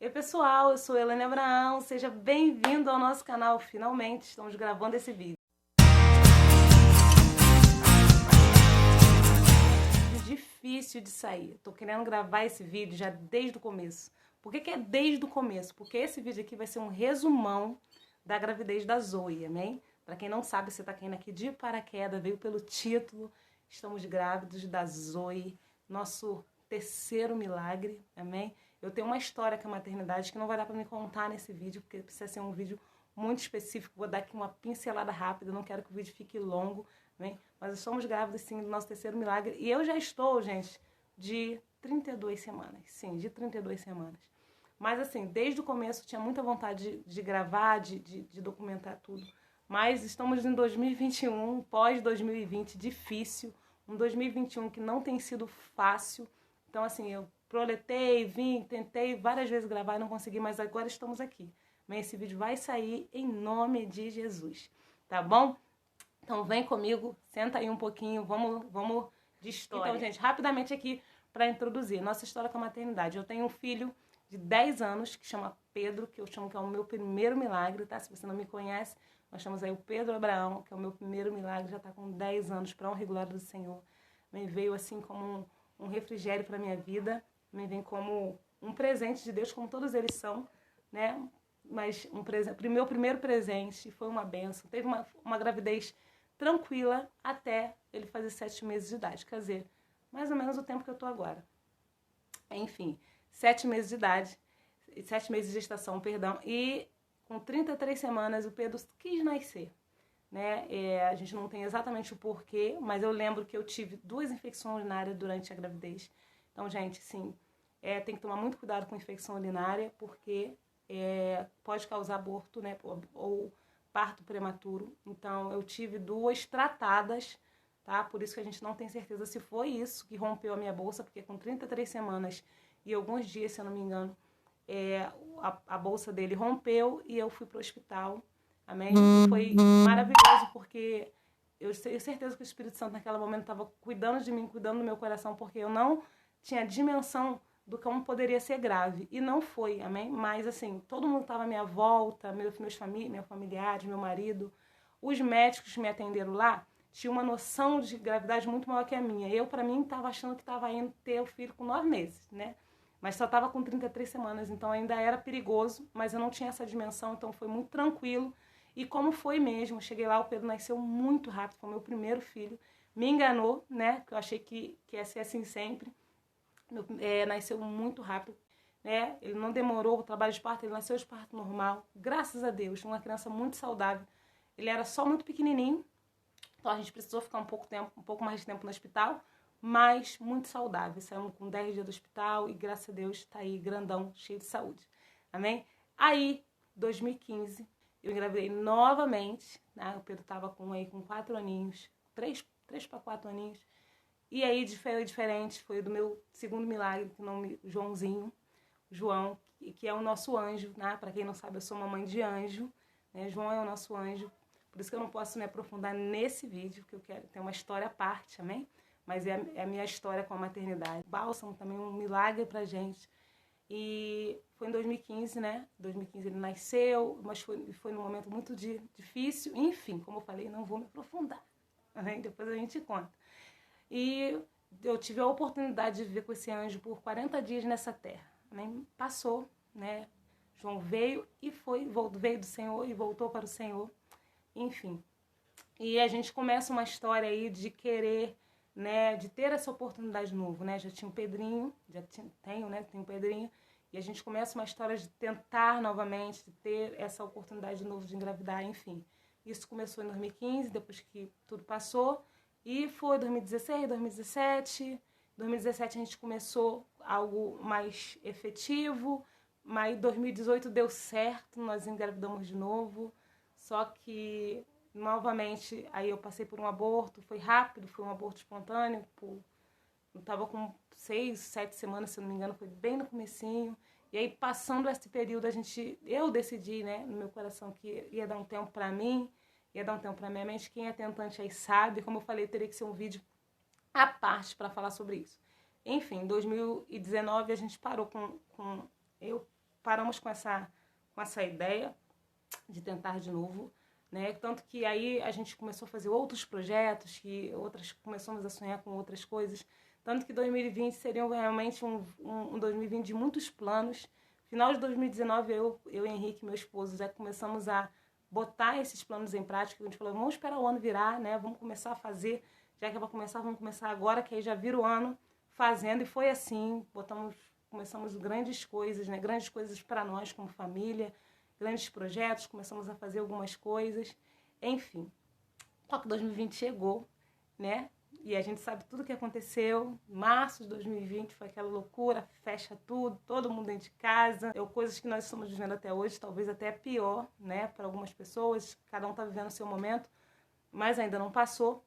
Oi pessoal, eu sou Elaine Abraão, seja bem-vindo ao nosso canal. Finalmente estamos gravando esse vídeo. Difícil de sair, tô querendo gravar esse vídeo já desde o começo. Por que é desde o começo? Porque esse vídeo aqui vai ser um resumão da gravidez da Zoe, amém? Pra quem não sabe, você tá caindo aqui de paraquedas, veio pelo título, estamos grávidos da Zoe, nosso terceiro milagre, amém? Eu tenho uma história com a maternidade que não vai dar pra me contar nesse vídeo, porque precisa ser um vídeo muito específico. Vou dar aqui uma pincelada rápida, não quero que o vídeo fique longo, amém? Mas estamos grávidos, sim, do nosso terceiro milagre. E eu já estou, gente, de 32 semanas. Sim, de 32 semanas. Mas, assim, desde o começo eu tinha muita vontade de gravar, de documentar tudo. Mas estamos em 2021, pós-2020, difícil. Um 2021 que não tem sido fácil. Então, assim, eu proletei, tentei várias vezes gravar e não consegui, mas agora estamos aqui. Mas esse vídeo vai sair em nome de Jesus, tá bom? Então vem comigo, senta aí um pouquinho, vamos de história. Então, gente, rapidamente aqui para introduzir nossa história com a maternidade. Eu tenho um filho de 10 anos que chama Pedro, que eu chamo que é o meu primeiro milagre, tá? Se você não me conhece, nós chamamos aí o Pedro Abraão, que é o meu primeiro milagre, já está com 10 anos, para honra e glória do Senhor. Me veio assim como um refrigério para minha vida, me vem como um presente de Deus, como todos eles são, né? Mas meu primeiro presente foi uma bênção. Teve uma gravidez tranquila até ele fazer 7 meses de idade. Quer dizer, mais ou menos o tempo que eu tô agora. Enfim, 7 meses de idade, 7 meses de gestação, perdão, e com 33 semanas o Pedro quis nascer. Né? A gente não tem exatamente o porquê, mas eu lembro que eu tive 2 infecções urinárias durante a gravidez. Então, gente, sim, tem que tomar muito cuidado com infecção urinária, porque pode causar aborto, né? Ou parto prematuro. Então, eu tive 2 tratadas, tá? Por isso que a gente não tem certeza se foi isso que rompeu a minha bolsa, porque com 33 semanas e alguns dias, se eu não me engano, a bolsa dele rompeu e eu fui pro hospital. Amém? E foi maravilhoso porque eu tenho certeza que o Espírito Santo naquele momento estava cuidando de mim, cuidando do meu coração, porque eu não tinha dimensão do como poderia ser grave. E não foi, amém? Mas assim, todo mundo estava à minha volta, meus familiares, meu marido. Os médicos que me atenderam lá tinham uma noção de gravidade muito maior que a minha. Eu, para mim, estava achando que estava indo ter o filho com 9 meses, né? Mas só estava com 33 semanas, então ainda era perigoso, mas eu não tinha essa dimensão, então foi muito tranquilo. E como foi mesmo, cheguei lá, o Pedro nasceu muito rápido, foi o meu primeiro filho. Me enganou, né? Porque eu achei que ia ser assim sempre. Nasceu muito rápido, né? Ele não demorou o trabalho de parto, ele nasceu de parto normal. Graças a Deus, uma criança muito saudável. Ele era só muito pequenininho, então a gente precisou ficar um pouco mais de tempo no hospital, mas muito saudável. Saímos com 10 dias do hospital e graças a Deus está aí grandão, cheio de saúde. Amém? Aí, 2015, eu engravidei novamente, né? O Pedro estava com 4 aninhos, 3 para 4 aninhos. E aí foi diferente, foi do meu segundo milagre, que nome João, que é o nosso anjo, né? Para quem não sabe, eu sou uma mãe de anjo, né? João é o nosso anjo. Por isso que eu não posso me aprofundar nesse vídeo, porque eu quero ter uma história à parte, amém? Mas é a minha história com a maternidade. Bálsamo também, um milagre pra gente. E foi em 2015, né? 2015 ele nasceu, mas foi num momento muito difícil. Enfim, como eu falei, não vou me aprofundar. Né? Depois a gente conta. E eu tive a oportunidade de viver com esse anjo por 40 dias nessa terra. Né? Passou, né? João veio e veio do Senhor e voltou para o Senhor. Enfim. E a gente começa uma história aí de querer, né, de ter essa oportunidade de novo, né? Já tinha o Pedrinho, tenho o Pedrinho, e a gente começa uma história de tentar novamente, de ter essa oportunidade de novo de engravidar, enfim. Isso começou em 2015, depois que tudo passou, e foi 2016, 2017. 2017 a gente começou algo mais efetivo, mas 2018 deu certo, nós engravidamos de novo, só que novamente, aí eu passei por um aborto, foi rápido, foi um aborto espontâneo, eu tava com 6, 7 semanas, se eu não me engano, foi bem no comecinho. E aí, passando esse período, eu decidi, né, no meu coração que ia dar um tempo pra mim, ia dar um tempo pra minha mente. Quem é tentante aí sabe, como eu falei, teria que ser um vídeo à parte pra falar sobre isso. Enfim, em 2019 a gente parou eu paramos com essa ideia de tentar de novo, né? Tanto que aí a gente começou a fazer outros projetos, começamos a sonhar com outras coisas. Tanto que 2020 seria realmente um 2020 de muitos planos. Final de 2019, eu e Henrique, meu esposo, já começamos a botar esses planos em prática. A gente falou, vamos esperar o ano virar, né? Vamos começar a fazer, já que é para começar, vamos começar agora, que aí já vira o ano fazendo. E foi assim, começamos grandes coisas, né? Grandes coisas para nós como família, grandes projetos, começamos a fazer algumas coisas, enfim. Só que 2020 chegou, né? E a gente sabe tudo o que aconteceu. Março de 2020 foi aquela loucura, fecha tudo, todo mundo dentro de casa. Coisas que nós estamos vivendo até hoje, talvez até pior, né? Para algumas pessoas, cada um está vivendo o seu momento, mas ainda não passou.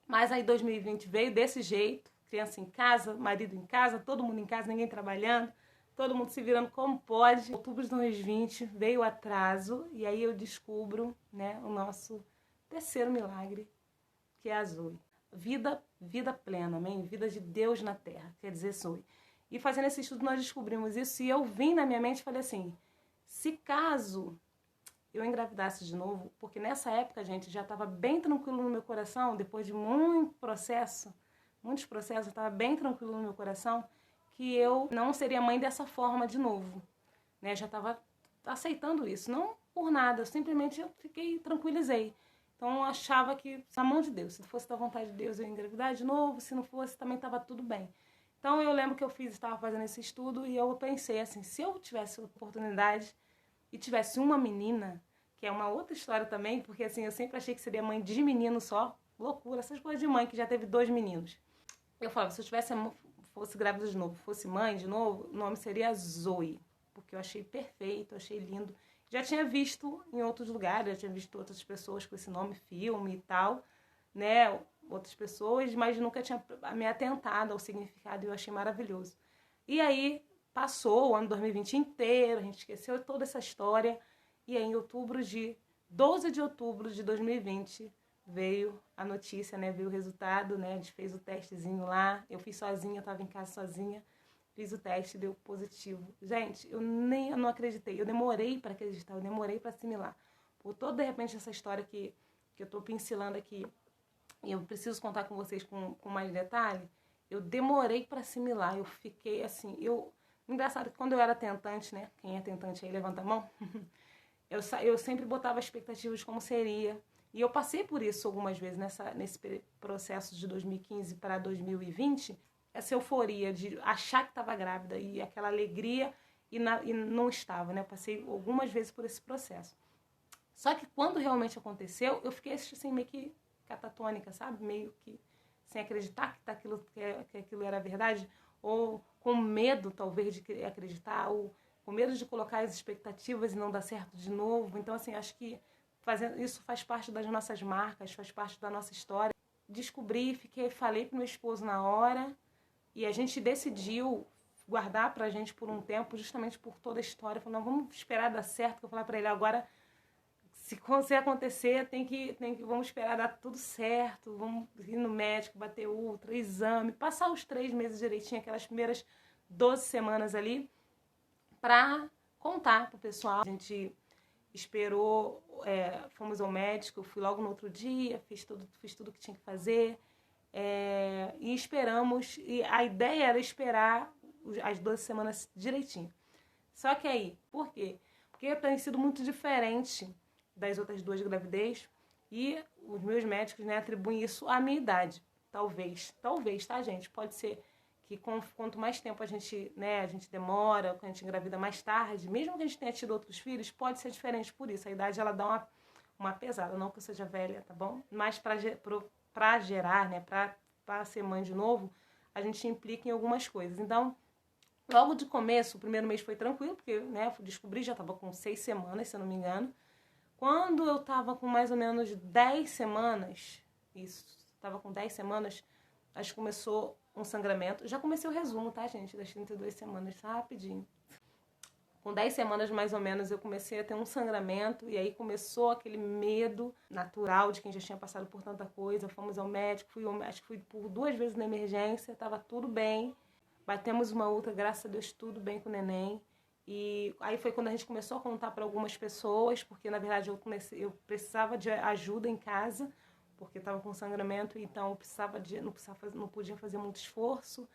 Mas aí 2020 veio desse jeito, criança em casa, marido em casa, todo mundo em casa, ninguém trabalhando, todo mundo se virando como pode. Em outubro de 2020 veio o atraso e aí eu descubro, né, o nosso terceiro milagre, que é a Zoe. Vida plena, amém? Vida de Deus na terra, quer dizer, Zoe. E fazendo esse estudo nós descobrimos isso e eu vim na minha mente e falei assim, se caso eu engravidasse de novo, porque nessa época, gente, já estava bem tranquilo no meu coração, depois de muitos processos, estava bem tranquilo no meu coração, que eu não seria mãe dessa forma de novo, né? Já estava aceitando isso, não por nada, eu simplesmente tranquilizei. Então eu achava que, na mão de Deus, se fosse da vontade de Deus eu ia engravidar de novo, se não fosse também estava tudo bem. Então eu lembro que estava fazendo esse estudo e eu pensei assim, se eu tivesse oportunidade e tivesse uma menina, que é uma outra história também, porque assim, eu sempre achei que seria mãe de menino só, loucura, essas coisas de mãe que já teve 2 meninos. Eu falava, se eu fosse grávida de novo, fosse mãe de novo, o nome seria Zoe, porque eu achei perfeito, eu achei lindo. Já tinha visto em outros lugares, já tinha visto outras pessoas com esse nome, filme e tal, né, outras pessoas, mas nunca tinha me atentado ao significado e eu achei maravilhoso. E aí, passou o ano 2020 inteiro, a gente esqueceu toda essa história, e aí em 12 de outubro de 2020, veio a notícia, né, veio o resultado, né, a gente fez o testezinho lá, eu fiz sozinha, eu tava em casa sozinha, fiz o teste, deu positivo. Gente, eu não acreditei, eu demorei para acreditar, eu demorei para assimilar. Por toda, de repente, essa história que eu tô pincelando aqui, e eu preciso contar com vocês com mais detalhe, eu demorei para assimilar, eu fiquei assim, engraçado que quando eu era tentante, né, quem é tentante aí levanta a mão, eu sempre botava expectativas de como seria, e eu passei por isso algumas vezes nesse processo de 2015 para 2020, essa euforia de achar que estava grávida e aquela alegria e não estava, né? Eu passei algumas vezes por esse processo. Só que quando realmente aconteceu, eu fiquei assim meio que catatônica, sabe? Meio que sem acreditar que aquilo era verdade, ou com medo talvez de acreditar, ou com medo de colocar as expectativas e não dar certo de novo. Então assim, acho que isso faz parte das nossas marcas, faz parte da nossa história. Descobri, falei pro meu esposo na hora, e a gente decidiu guardar pra gente por um tempo, justamente por toda a história. Falei, não, vamos esperar dar certo, que eu falei pra ele agora, se acontecer, vamos esperar dar tudo certo, vamos ir no médico, bater ultra, exame, passar os 3 meses direitinho, aquelas primeiras 12 semanas ali, pra contar pro pessoal. A gente esperou, fomos ao médico, eu fui logo no outro dia, fiz tudo que tinha que fazer, e esperamos, e a ideia era esperar as 12 semanas direitinho. Só que aí, por quê? Porque tem sido muito diferente das outras 2 gravidez e os meus médicos, né, atribuem isso à minha idade. Talvez, tá, gente? Pode ser que quanto mais tempo a gente demora, quando a gente engravida mais tarde, mesmo que a gente tenha tido outros filhos, pode ser diferente por isso. A idade, ela dá uma pesada, não que eu seja velha, tá bom? Mas para gerar, né, para ser mãe de novo, a gente implica em algumas coisas. Então, logo de começo, o primeiro mês foi tranquilo, porque, né, descobri, já estava com 6 semanas, se eu não me engano. Quando eu estava com mais ou menos 10 semanas, estava com 10 semanas, acho que começou um sangramento. Já comecei o resumo, tá, gente, das 32 semanas, tá rapidinho. Com 10 semanas, mais ou menos, eu comecei a ter um sangramento, e aí começou aquele medo natural de quem já tinha passado por tanta coisa. Fomos ao médico, fui por 2 vezes na emergência, estava tudo bem. Batemos uma ultra, graças a Deus, tudo bem com o neném. E aí foi quando a gente começou a contar para algumas pessoas, porque na verdade eu precisava de ajuda em casa, porque estava com sangramento, então não podia fazer muito esforço.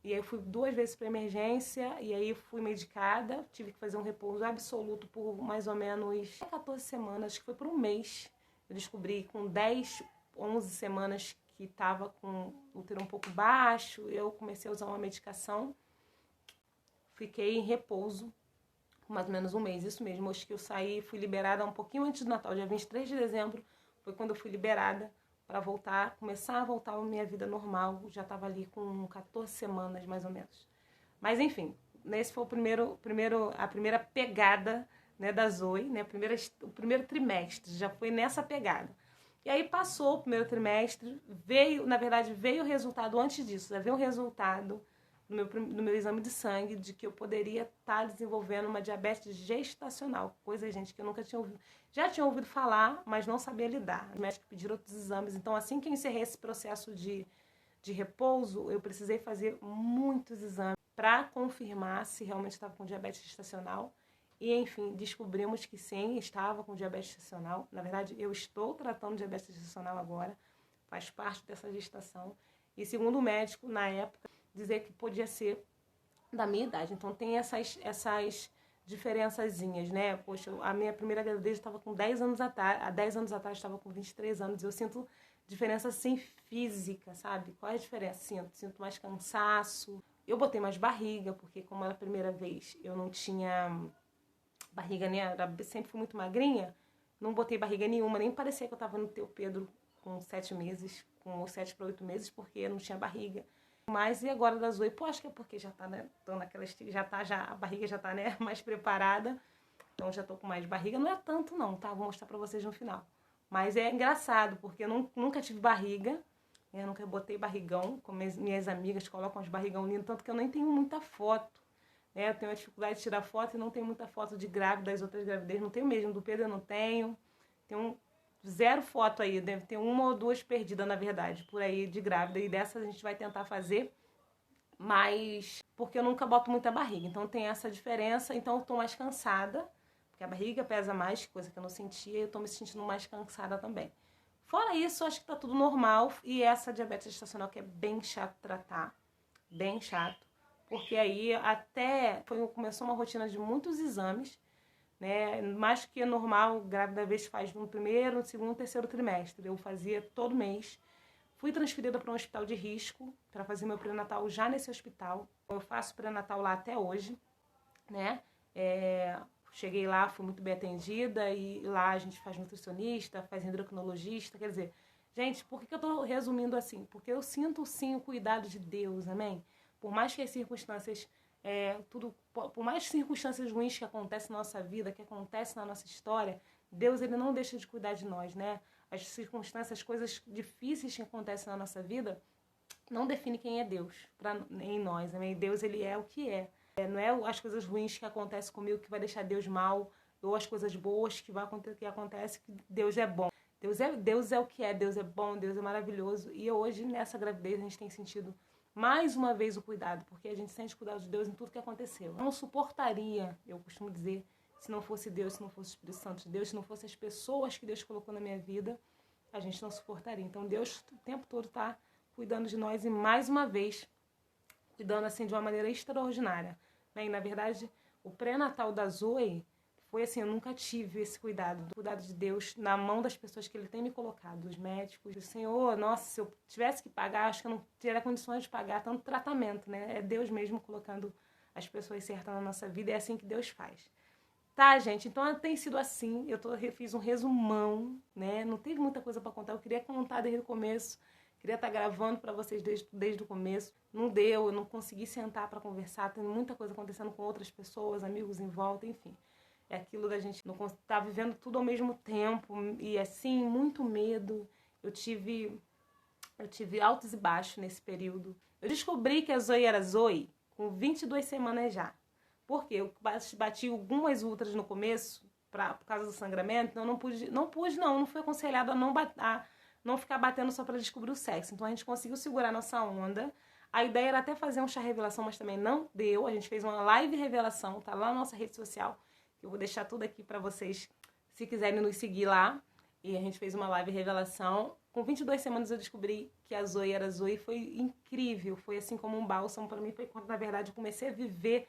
E aí eu fui 2 vezes para emergência, e aí fui medicada, tive que fazer um repouso absoluto por mais ou menos 14 semanas, acho que foi por um mês. Eu descobri com 10, 11 semanas que estava com o útero um pouco baixo, eu comecei a usar uma medicação, fiquei em repouso por mais ou menos um mês, isso mesmo. Acho que eu saí, fui liberada um pouquinho antes do Natal, dia 23 de dezembro, foi quando eu fui liberada para voltar, começar a voltar à minha vida normal. Já estava ali com 14 semanas, mais ou menos. Mas, enfim, esse foi a primeira pegada, né, da Zoe, né, o primeiro trimestre, já foi nessa pegada. E aí passou o primeiro trimestre, veio o resultado antes disso, já veio o resultado no meu exame de sangue de que eu poderia estar desenvolvendo uma diabetes gestacional, coisa, gente, que eu nunca tinha ouvido. Já tinha ouvido falar, mas não sabia lidar. Os médicos pediram outros exames, então assim que eu encerrei esse processo de repouso, eu precisei fazer muitos exames para confirmar se realmente estava com diabetes gestacional. E, enfim, descobrimos que sim, estava com diabetes gestacional. Na verdade, eu estou tratando diabetes gestacional agora, faz parte dessa gestação. E, segundo o médico, na época, dizer que podia ser da minha idade. Então, tem essas diferençazinhas, né? Poxa, a minha primeira gravidez estava com 10 anos atrás, há 10 anos atrás estava com 23 anos. Eu sinto diferença, assim, física, sabe? Qual é a diferença? Sinto mais cansaço. Eu botei mais barriga, porque como era a primeira vez, eu não tinha barriga, né? Sempre fui muito magrinha. Não botei barriga nenhuma, nem parecia que eu estava no teu Pedro com 7 meses, com 7 para 8 meses, porque eu não tinha barriga. Mas e agora da Zoe? Pô, acho que é porque já tá, né? Tô naquela a barriga já tá, né, mais preparada. Então já tô com mais barriga. Não é tanto não, tá? Vou mostrar pra vocês no final. Mas é engraçado, porque eu nunca tive barriga. Eu nunca botei barrigão, como minhas amigas colocam os barrigão lindos, tanto que eu nem tenho muita foto. Né? Eu tenho a dificuldade de tirar foto e não tenho muita foto de grávida, das outras gravidez. Não tenho mesmo, do Pedro eu não tenho. Tenho zero foto aí, deve ter 1 ou 2 perdidas, na verdade, por aí de grávida. E dessas a gente vai tentar fazer, mas porque eu nunca boto muita barriga. Então tem essa diferença, então eu tô mais cansada, porque a barriga pesa mais, coisa que eu não sentia, e eu tô me sentindo mais cansada também. Fora isso, acho que tá tudo normal. E essa diabetes gestacional que é bem chato tratar, bem chato, porque aí começou uma rotina de muitos exames, né? Mais que normal, grávida às vezes faz no primeiro, no segundo, terceiro trimestre. Eu fazia todo mês. Fui transferida para um hospital de risco para fazer meu pré-natal já nesse hospital. Eu faço pré-natal lá até hoje, né? Cheguei lá, fui muito bem atendida e lá a gente faz nutricionista, faz endocrinologista, quer dizer, gente, por que eu tô resumindo assim? Porque eu sinto sim o cuidado de Deus, amém? Por mais que as circunstâncias, por mais circunstâncias ruins que acontecem na nossa vida, que acontecem na nossa história, Deus ele não deixa de cuidar de nós, né? As circunstâncias, as coisas difíceis que acontecem na nossa vida, não define quem é Deus em nós, amém? Deus ele é o que é. Não é as coisas ruins que acontecem comigo que vai deixar Deus mal, ou as coisas boas que acontece que Deus é bom. Deus é o que é, Deus é bom, Deus é maravilhoso. E hoje, nessa gravidez, a gente tem sentido mais uma vez o cuidado, porque a gente sente o cuidado de Deus em tudo que aconteceu. Eu não suportaria, eu costumo dizer, se não fosse Deus, se não fosse o Espírito Santo de Deus, se não fossem as pessoas que Deus colocou na minha vida, a gente não suportaria. Então Deus o tempo todo está cuidando de nós e mais uma vez cuidando assim de uma maneira extraordinária. Né? E na verdade, o pré-natal da Zoe foi assim, eu nunca tive esse cuidado, do cuidado de Deus na mão das pessoas que Ele tem me colocado, os médicos. O Senhor, nossa, se eu tivesse que pagar, acho que eu não teria condições de pagar tanto tratamento, né? É Deus mesmo colocando as pessoas certas na nossa vida, é assim que Deus faz. Tá, gente, então tem sido assim, eu fiz um resumão, né? Não teve muita coisa para contar, eu queria contar desde o começo, queria estar gravando para vocês desde o começo. Não deu, eu não consegui sentar para conversar, tem muita coisa acontecendo com outras pessoas, amigos em volta, enfim. É aquilo da gente não estar vivendo tudo ao mesmo tempo e assim, muito medo. Eu tive altos e baixos nesse período. Eu descobri que a Zoe era Zoe com 22 semanas já. Porque eu bati algumas ultras no começo, por causa do sangramento, então não fui aconselhada a não ficar batendo só para descobrir o sexo. Então a gente conseguiu segurar nossa onda A ideia era até fazer um chá revelação, mas também não deu. A gente fez uma live revelação, tá lá na nossa rede social. Eu vou deixar tudo aqui pra vocês, se quiserem nos seguir lá. E a gente fez uma live revelação. Com 22 semanas eu descobri que a Zoe era Zoe. Foi incrível. Foi assim como um bálsamo pra mim. Foi quando, na verdade, eu comecei a viver.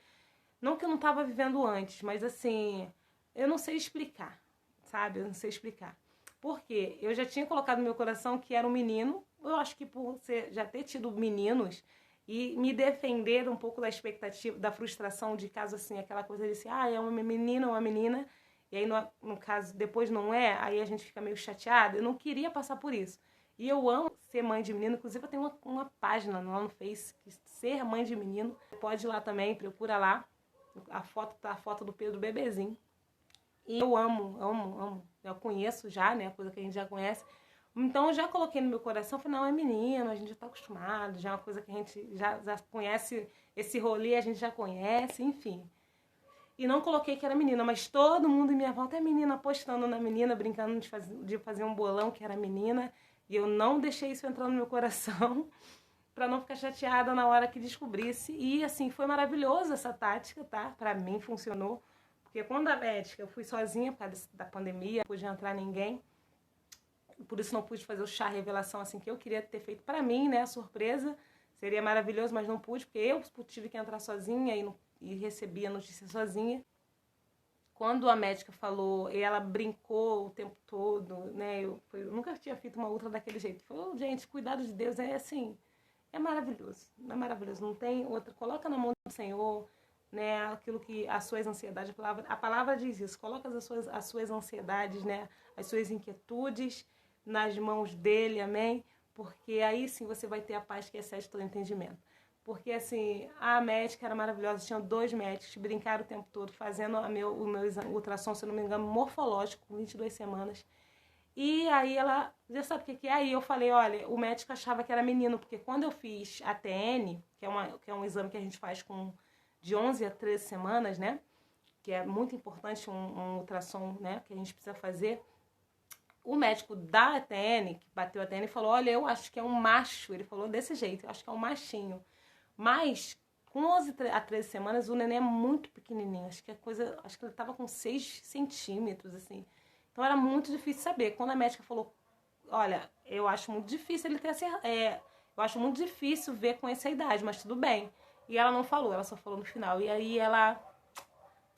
Não que eu não tava vivendo antes, mas assim, eu não sei explicar, sabe? Eu não sei explicar. Porque eu já tinha colocado no meu coração que era um menino. Eu acho que por já ter tido meninos e me defender um pouco da expectativa, da frustração de caso assim, aquela coisa de assim, é uma menina ou uma menina, e aí no caso depois não é, aí a gente fica meio chateado. Eu não queria passar por isso. E eu amo ser mãe de menino, inclusive eu tenho uma página lá no Face, Ser Mãe de Menino. Pode ir lá também, procura lá. A foto do Pedro bebezinho. E eu amo. Eu conheço já, né? Coisa que a gente já conhece. Então eu já coloquei no meu coração, falei, não, é menino, a gente já tá acostumado, já é uma coisa que a gente já conhece, esse rolê a gente já conhece, enfim. E não coloquei que era menina, mas todo mundo em minha volta é menina, apostando na menina, brincando de fazer um bolão que era menina. E eu não deixei isso entrar no meu coração pra não ficar chateada na hora que descobrisse. E assim, foi maravilhosa essa tática, tá? Pra mim funcionou. Porque quando a médica, eu fui sozinha por causa da pandemia, não podia entrar ninguém. Por isso não pude fazer o chá revelação assim que eu queria ter feito pra mim, né? Surpresa. Seria maravilhoso, mas não pude, porque eu tive que entrar sozinha e recebi a notícia sozinha. Quando a médica falou, e ela brincou o tempo todo, né? Eu nunca tinha feito uma ultra daquele jeito. Falou, gente, cuidado de Deus é assim, é maravilhoso. É maravilhoso, não tem outra. Coloca na mão do Senhor, né? Aquilo que as suas ansiedades, a palavra diz isso. Coloca as suas ansiedades, né? As suas inquietudes nas mãos dele, amém? Porque aí sim você vai ter a paz que excede todo entendimento. Porque assim, a médica era maravilhosa, tinham 2 médicos, brincaram o tempo todo, fazendo o meu ultrassom, se eu não me engano, morfológico, com 22 semanas. E aí ela, já sabe o que é? Aí eu falei, olha, o médico achava que era menino, porque quando eu fiz a TN, que é um exame que a gente faz de 11 a 13 semanas, né? Que é muito importante, um ultrassom, né? Que a gente precisa fazer. O médico da ATN, que bateu a ATN, falou, olha, eu acho que é um macho. Ele falou desse jeito, eu acho que é um machinho. Mas, com 11 a 13 semanas, o neném é muito pequenininho. Acho que ele estava com 6 centímetros, assim. Então, era muito difícil saber. Quando a médica falou, olha, eu acho muito difícil ele ter eu acho muito difícil ver com essa idade, mas tudo bem. E ela não falou, ela só falou no final. E aí ela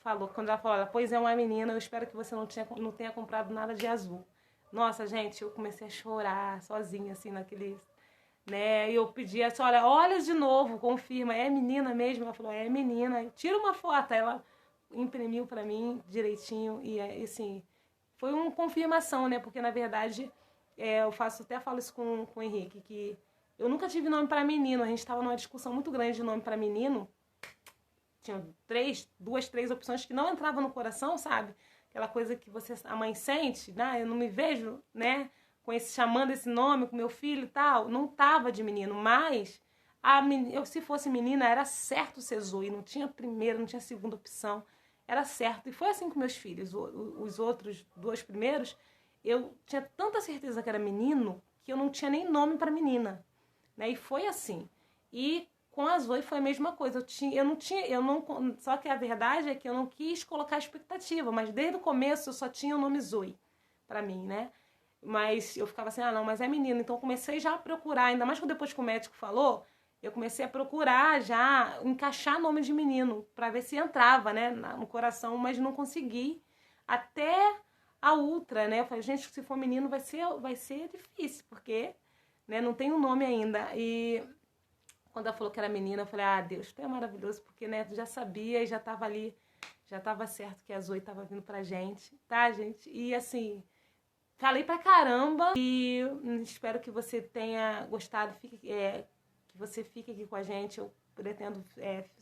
falou, quando ela falou, pois é uma menina, eu espero que você não tenha comprado nada de azul. Nossa, gente, eu comecei a chorar sozinha, assim, naquele, né? E eu pedi assim, olha de novo, confirma, é menina mesmo? Ela falou, é menina. Tira uma foto. Ela imprimiu pra mim direitinho e assim, foi uma confirmação, né? Porque, na verdade, eu falo isso com o Henrique, que eu nunca tive nome pra menino. A gente tava numa discussão muito grande de nome pra menino. Tinha 2, 3 opções que não entravam no coração, sabe? Aquela coisa que a mãe sente, né? Eu não me vejo, né? Chamando esse nome com meu filho e tal. Não tava de menino, mas se fosse menina, era certo ser Zoe. Não tinha primeira, não tinha segunda opção. Era certo. E foi assim com meus filhos. Os outros 2 primeiros, eu tinha tanta certeza que era menino que eu não tinha nem nome para menina, né? E foi assim. E com a Zoe foi a mesma coisa. Só que a verdade é que eu não quis colocar expectativa, mas desde o começo eu só tinha o nome Zoe pra mim, né? Mas eu ficava assim, não, mas é menino. Então eu comecei já a procurar, ainda mais quando depois que o médico falou, eu comecei a procurar já, encaixar nome de menino, pra ver se entrava, né, no coração, mas não consegui. Até a ultra, né? Eu falei, gente, se for menino vai ser difícil, porque, né, não tem um nome ainda. E quando ela falou que era menina, eu falei, Deus, tu é maravilhoso, porque, né, tu já sabia e já tava ali, já tava certo que a Zoe tava vindo pra gente, tá, gente? E, assim, falei pra caramba e espero que você tenha gostado, que você fique aqui com a gente. Eu pretendo,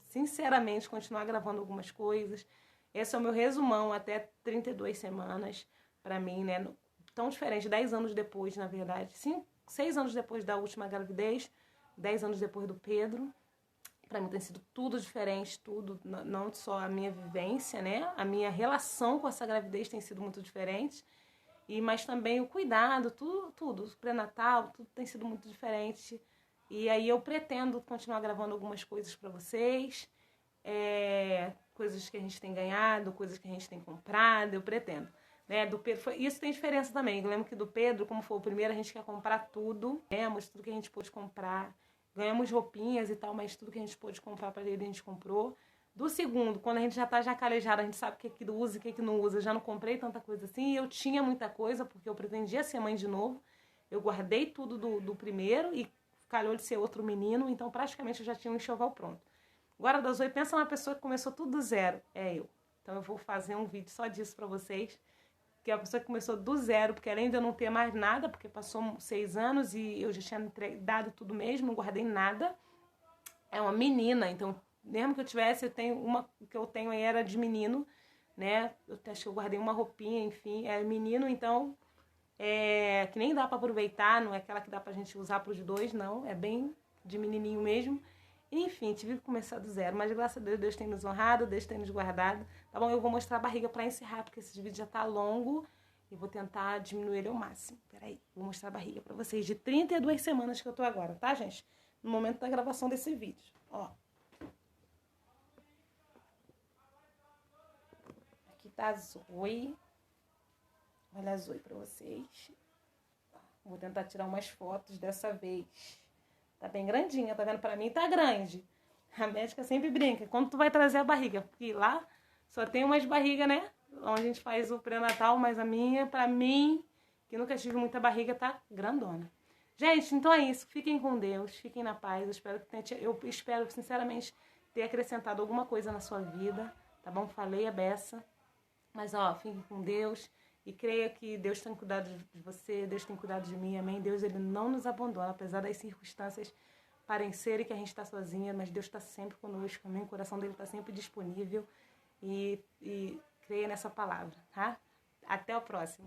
sinceramente, continuar gravando algumas coisas. Esse é o meu resumão até 32 semanas pra mim, né? Tão diferente, 10 anos depois, na verdade. 6 anos depois da última gravidez, 10 anos depois do Pedro. Pra mim tem sido tudo diferente, tudo, não só a minha vivência, né? A minha relação com essa gravidez tem sido muito diferente. Mas também o cuidado, tudo, o pré-natal, tudo tem sido muito diferente. E aí eu pretendo continuar gravando algumas coisas para vocês, coisas que a gente tem ganhado, coisas que a gente tem comprado, eu pretendo. Né, do Pedro, isso tem diferença também. Eu lembro que do Pedro, como foi o primeiro, a gente quer comprar tudo. Ganhamos tudo que a gente pôde comprar. Ganhamos roupinhas e tal, mas tudo que a gente pôde comprar para ele, a gente comprou. Do segundo, quando a gente já tá já calejado, a gente sabe o que usa e o que não usa. Eu já não comprei tanta coisa assim. E eu tinha muita coisa, porque eu pretendia ser mãe de novo. Eu guardei tudo do primeiro e calhou de ser outro menino. Então, praticamente, eu já tinha um enxoval pronto. Agora, da Zoe, pensa numa pessoa que começou tudo do zero. É eu. Então, eu vou fazer um vídeo só disso para vocês. Que é a pessoa que começou do zero, porque além de eu não ter mais nada, porque passou 6 anos e eu já tinha dado tudo mesmo, não guardei nada. É uma menina, então, mesmo que eu tivesse, uma que eu tenho aí era de menino, né? Eu acho que eu guardei uma roupinha, enfim, é menino, então, que nem dá pra aproveitar, não é aquela que dá pra gente usar pros dois, não, é bem de menininho mesmo. Enfim, tive que começar do zero, mas graças a Deus, Deus tem nos honrado, Deus tem nos guardado. Tá bom? Eu vou mostrar a barriga pra encerrar, porque esse vídeo já tá longo e vou tentar diminuir ele ao máximo. Peraí, vou mostrar a barriga pra vocês de 32 semanas que eu tô agora, tá, gente? No momento da gravação desse vídeo, ó. Aqui tá a Zoe. Olha a Zoe pra vocês. Vou tentar tirar umas fotos dessa vez. Tá bem grandinha, tá vendo? Pra mim tá grande. A médica sempre brinca. Quando tu vai trazer a barriga? Porque lá só tem umas barrigas, né? Onde a gente faz o pré-natal, mas a minha, pra mim, que nunca tive muita barriga, tá grandona. Gente, então é isso. Fiquem com Deus, fiquem na paz. Eu espero sinceramente ter acrescentado alguma coisa na sua vida, tá bom? Falei a beça. Mas, ó, fiquem com Deus. E creia que Deus tem cuidado de você, Deus tem cuidado de mim, amém? Deus, ele não nos abandona, apesar das circunstâncias parecerem que a gente está sozinha, mas Deus está sempre conosco, amém? O coração dele está sempre disponível e creia nessa palavra, tá? Até o próximo.